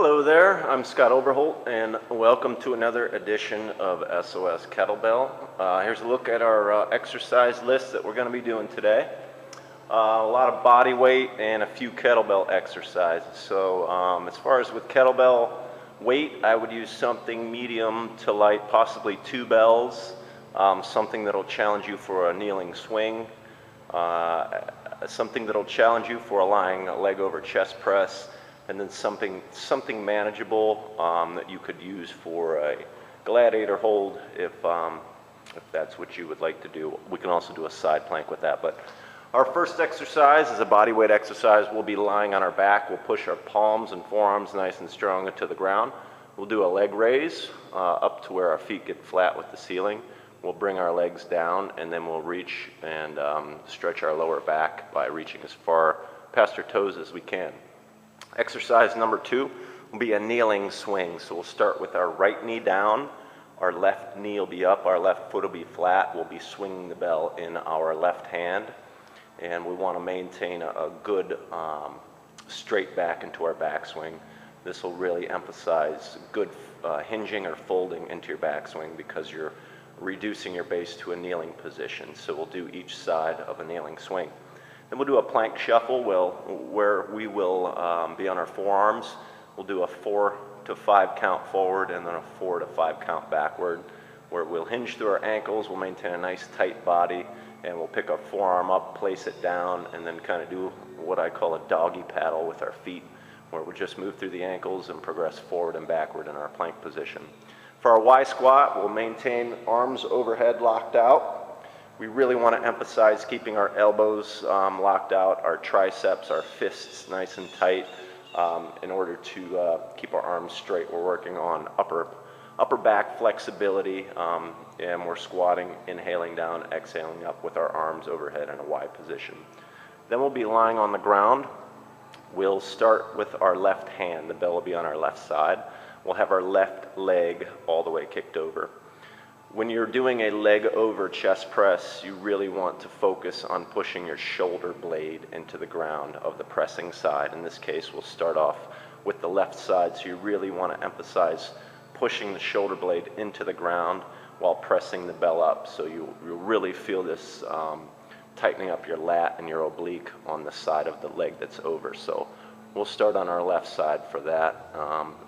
Hello there, I'm Scott Overholt and welcome to another edition of SOS Kettlebell. Here's a look at our exercise list that we're going to be doing today. A lot of body weight and a few kettlebell exercises. So as far as with kettlebell weight, I would use something medium to light, possibly 2 bells, something that'll challenge you for a kneeling swing, something that'll challenge you for a lying leg over chest press, and then something manageable that you could use for a gladiator hold if that's what you would like to do. We can also do a side plank with that. But our first exercise is a body weight exercise. We'll be lying on our back. We'll push our palms and forearms nice and strong into the ground. We'll do a leg raise up to where our feet get flat with the ceiling. We'll bring our legs down and then we'll reach and stretch our lower back by reaching as far past our toes as we can. Exercise number 2 will be a kneeling swing. So we'll start with our right knee down, our left knee will be up, our left foot will be flat. We'll be swinging the bell in our left hand, and we want to maintain a good straight back into our backswing. This will really emphasize good hinging or folding into your backswing because you're reducing your base to a kneeling position. So we'll do each side of a kneeling swing. Then we'll do a plank shuffle where we will be on our forearms. We'll do a 4 to 5 count forward and then a 4 to 5 count backward, where we'll hinge through our ankles, we'll maintain a nice tight body, and we'll pick our forearm up, place it down, and then kind of do what I call a doggy paddle with our feet, where we'll just move through the ankles and progress forward and backward in our plank position. For our Y squat, we'll maintain arms overhead locked out. We really want to emphasize keeping our elbows locked out, our triceps, our fists nice and tight in order to keep our arms straight. We're working on upper back flexibility, and we're squatting, inhaling down, exhaling up with our arms overhead in a Y position. Then we'll be lying on the ground. We'll start with our left hand. The bell will be on our left side. We'll have our left leg all the way kicked over. When you're doing a leg over chest press, you really want to focus on pushing your shoulder blade into the ground of the pressing side. In this case, we'll start off with the left side, so you really want to emphasize pushing the shoulder blade into the ground while pressing the bell up. So you'll really feel this tightening up your lat and your oblique on the side of the leg that's over. So we'll start on our left side for that,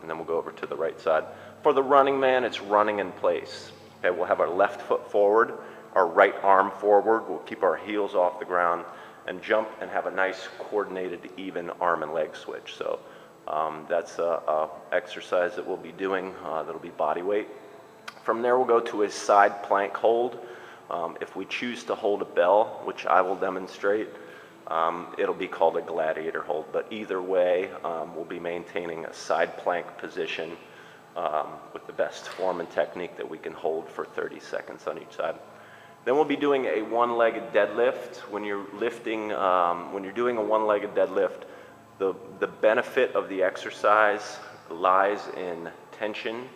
and then we'll go over to the right side. For the running man, it's running in place. Okay, we'll have our left foot forward, our right arm forward. We'll keep our heels off the ground and jump and have a nice coordinated even arm and leg switch. So that's a exercise that we'll be doing that'll be body weight. From there we'll go to a side plank hold. If we choose to hold a bell, which I will demonstrate, it'll be called a gladiator hold. But either way, we'll be maintaining a side plank position with the best form and technique that we can hold for 30 seconds on each side. Then we'll be doing a one-legged deadlift. When you're lifting, when you're doing a one-legged deadlift, the benefit of the exercise lies in tension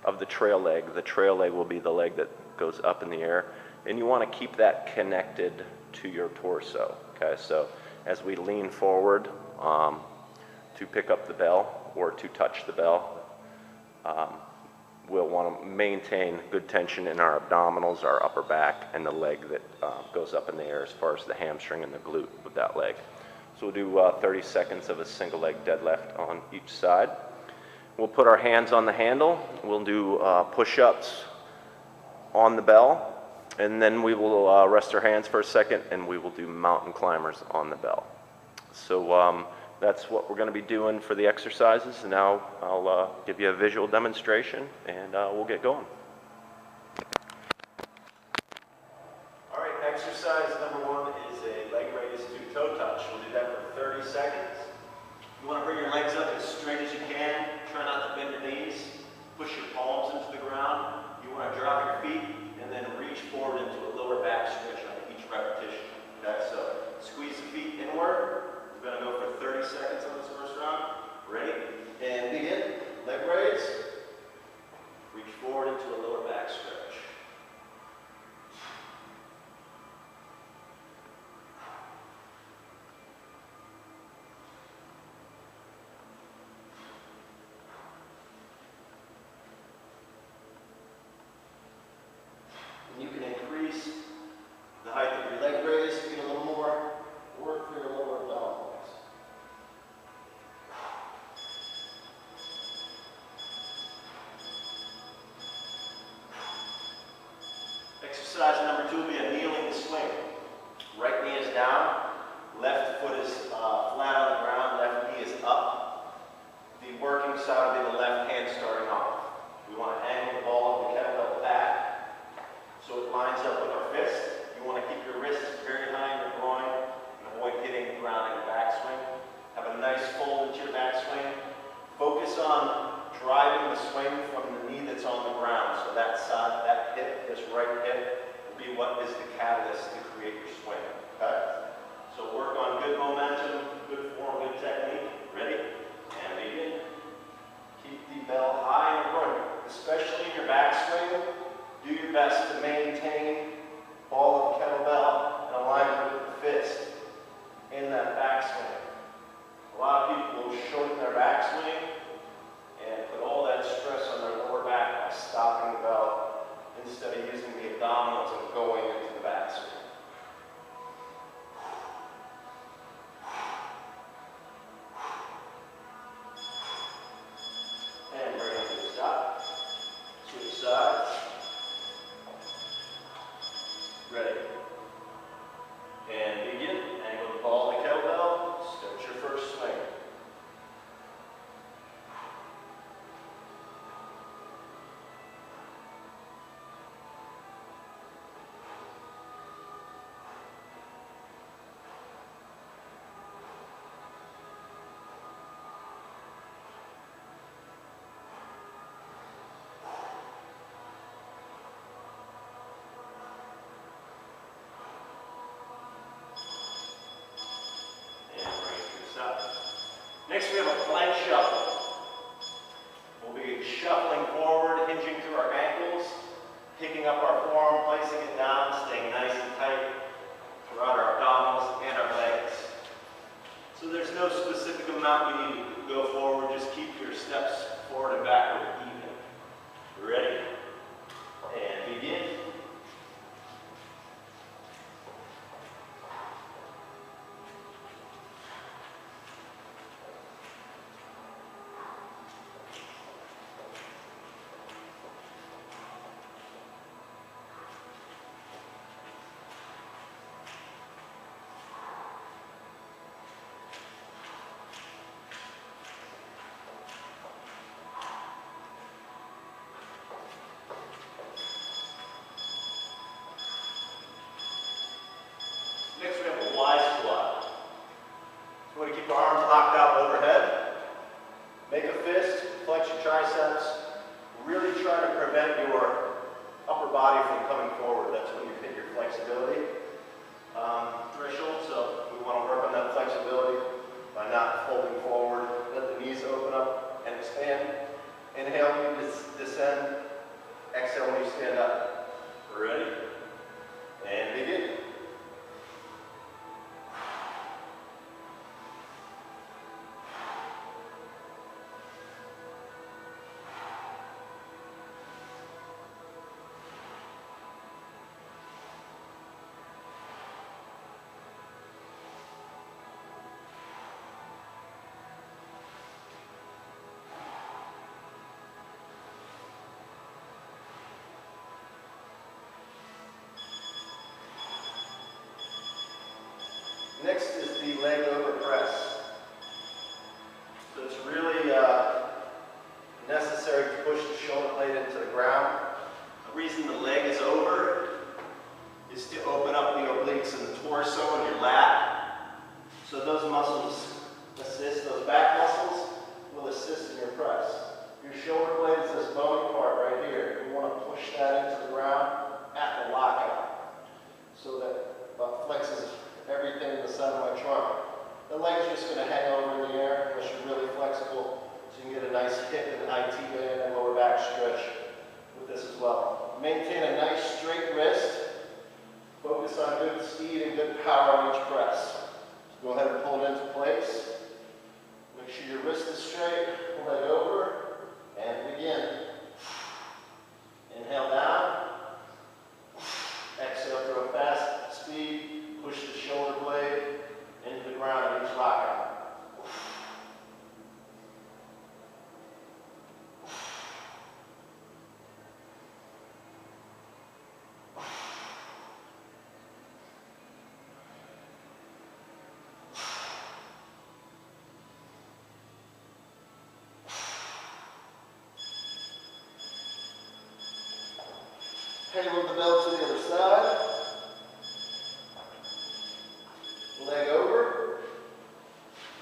of the trail leg. The trail leg will be the leg that goes up in the air, and you want to keep that connected to your torso. Okay, so as we lean forward to pick up the bell or to touch the bell, we'll want to maintain good tension in our abdominals, our upper back, and the leg that goes up in the air as far as the hamstring and the glute with that leg. So we'll do 30 seconds of a single leg deadlift on each side. We'll put our hands on the handle. We'll do push-ups on the bell, and then we will rest our hands for a second, and we will do mountain climbers on the bell. So that's what we're going to be doing for the exercises. And now I'll give you a visual demonstration, and we'll get going. All right, exercise number 1 is a leg raise to toe touch. We'll do that for 30 seconds. You want to bring your legs up as straight as you can. Try not to bend your knees. Push your palms into the ground. You want to drop your feet and then reach forward into a lower back stretch on each repetition. Okay, so squeeze the feet inward. We're going to go for 30 seconds on this first round. Ready? And begin. Leg raise. Reach forward into a Exercise number 2 will be a kneeling swing. Right knee is down, left foot is flat on the ground, left knee is up. The working side will be the left hand starting off. We want to angle the ball of the kettlebell back so it lines up with our fist. You want to keep your wrists very high in your groin and avoid hitting the ground in your backswing. Have a nice fold into your backswing. Focus on driving the swing from the knee that's on the ground. So that side, that hip, this right hip, will be what is the catalyst to create your swing. Okay? So work on good momentum, good form, good technique. Ready? And begin. Keep the bell high in your groin, especially in your backswing. Do your best to maintain ball of kettlebell in alignment with the fist in that backswing. A lot of people will shorten their backswing and put all that stress on their lower back by stopping the bell instead of using the abdominals and going into the backswing. And bring it to a stop. Switch sides. Ready. And begin. Angle the ball of the kettlebell. Start your first swing. Next we have a plank shuffle. We'll be shuffling forward, hinging through our ankles, picking up our forearm, placing it down, staying nice and tight throughout our abdominals and our legs. So there's no specific amount you need to go forward, just keep your steps forward and backward even. Ready? And begin. Next we have a Y squat. So we want to keep our arms locked out overhead. Make a fist, flex your triceps. Really try to prevent your upper body from coming forward. That's when you hit your flexibility threshold. So we want to work on that flexibility by not folding forward. Let the knees open up and expand. Inhale when you descend. Exhale when you stand up. Ready? And begin. Next is the leg over press. So it's really necessary to push the shoulder blade into the ground. The reason the leg is over is to open up the obliques and the torso and your lat. So those muscles assist, those back muscles will assist in your press. Your shoulder blade is this bony part right here. You want to push that into the ground at the lockout so that flexes everything in the side of my trunk. The leg's just going to hang over in the air unless you're really flexible, so you can get a nice hip and IT band and lower back stretch with this as well. Maintain a nice straight wrist. Focus on good speed and good power on each press. So go ahead and pull it into place. Make sure your wrist is straight. Pull leg over and begin. Inhale down. Exhale through a fast speed. Push the shoulder blade into the ground at each lockout. Halo the belt to the other side. Leg over.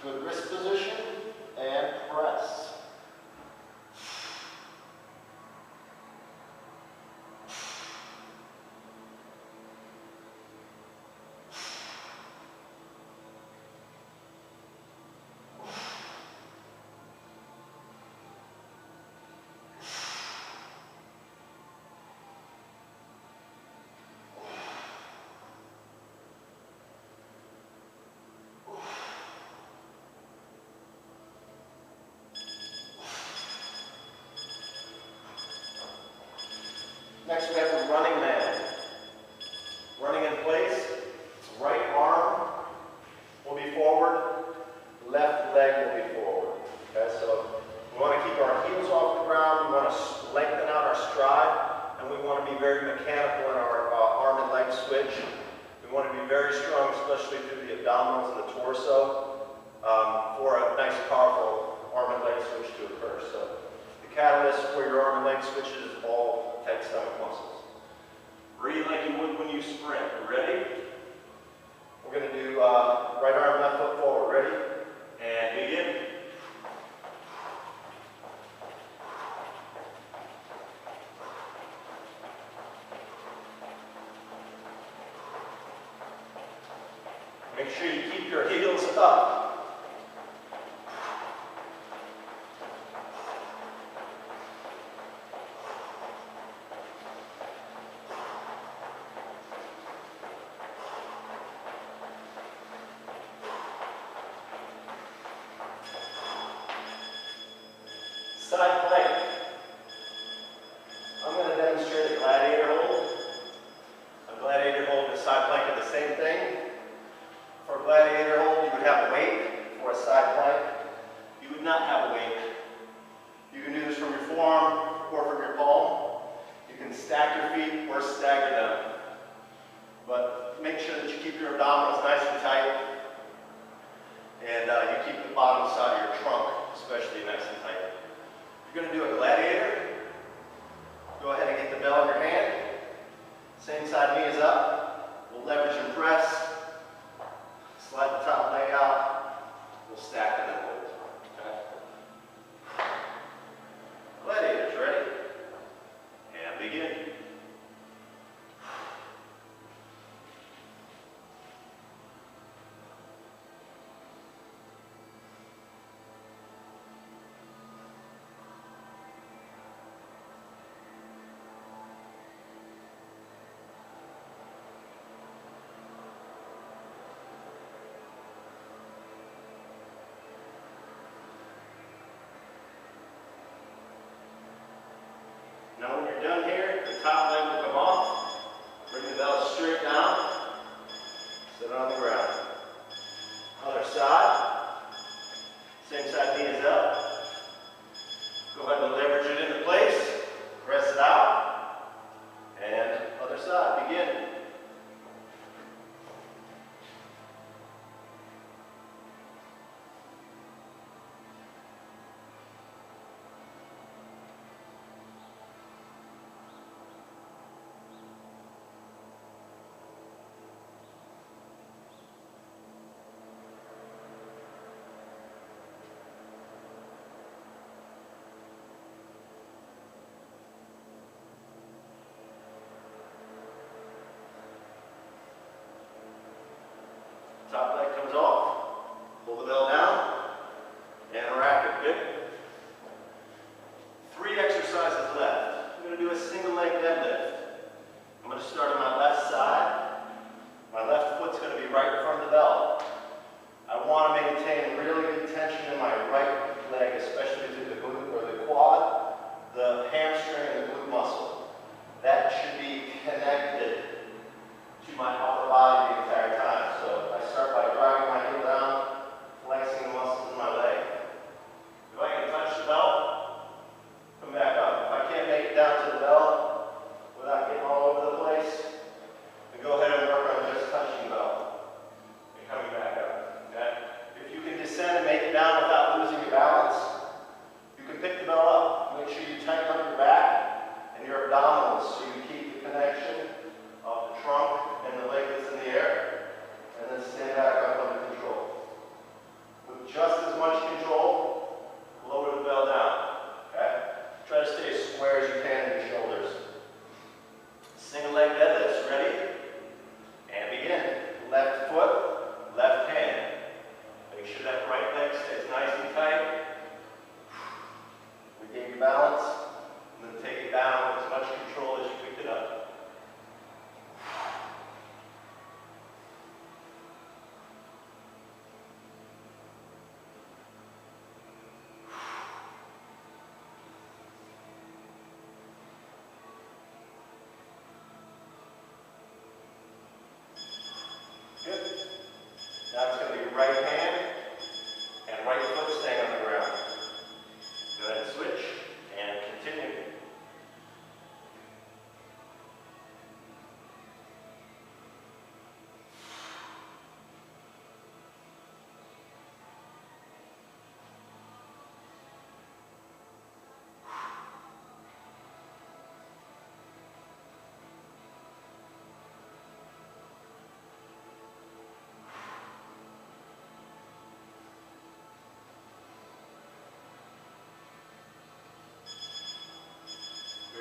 Good wrist position. And press. Next we have the running man. Running in place, right arm will be forward, left leg will be forward. Okay, so we want to keep our heels off the ground, we want to lengthen out our stride, and we want to be very mechanical in our arm and leg switch. We want to be very strong, especially through the abdominals and the torso, for a nice powerful arm and leg switch to occur. So the catalyst for your arm and leg switches is all tight stomach muscles. Breathe like you would when you sprint. Ready? We're going to do right arm, left foot forward. Ready? And begin. Make sure you keep your heels up. Side plank. I'm going to demonstrate a gladiator hold. A gladiator hold and a side plank are the same thing. For a gladiator hold, you would have a weight. For a side plank, you would not have a weight. You can do this from your forearm or from your palm. You can stack your feet or stagger them. But make sure that you keep your abdominals nice and tight. And you keep the bottom side of your trunk especially nice and tight. If you're going to do a gladiator, go ahead and get the bell in your hand. Same side knee is up. We'll leverage and press. Slide the top leg out. We'll stack and then hold. Okay? Gladiators, ready? And begin. Now when you're done here, the top leg will come off. Bring the bell straight down. Sit it on the ground. Other side. Same side knee is up. Go ahead and leverage it into place. Press it out. And other side. Begin. Top leg comes off. Pull the bell down. And rack it. Good. 3 exercises left. I'm going to do a single leg deadlift. I'm going to start on my left side. My left foot's going to be right in front of the bell. I want to maintain really good tension in my right leg, especially through the glute or the quad, the hamstring, and the glute muscle. That should be connected to my upper body the entire time. So I start by driving my heel down, flexing the muscles in my leg. Going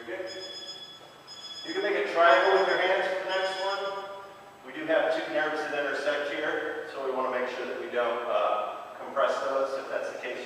Good. You can make a triangle with your hands for the next one. We do have two nerves that intersect here, so we want to make sure that we don't compress those. If that's the case,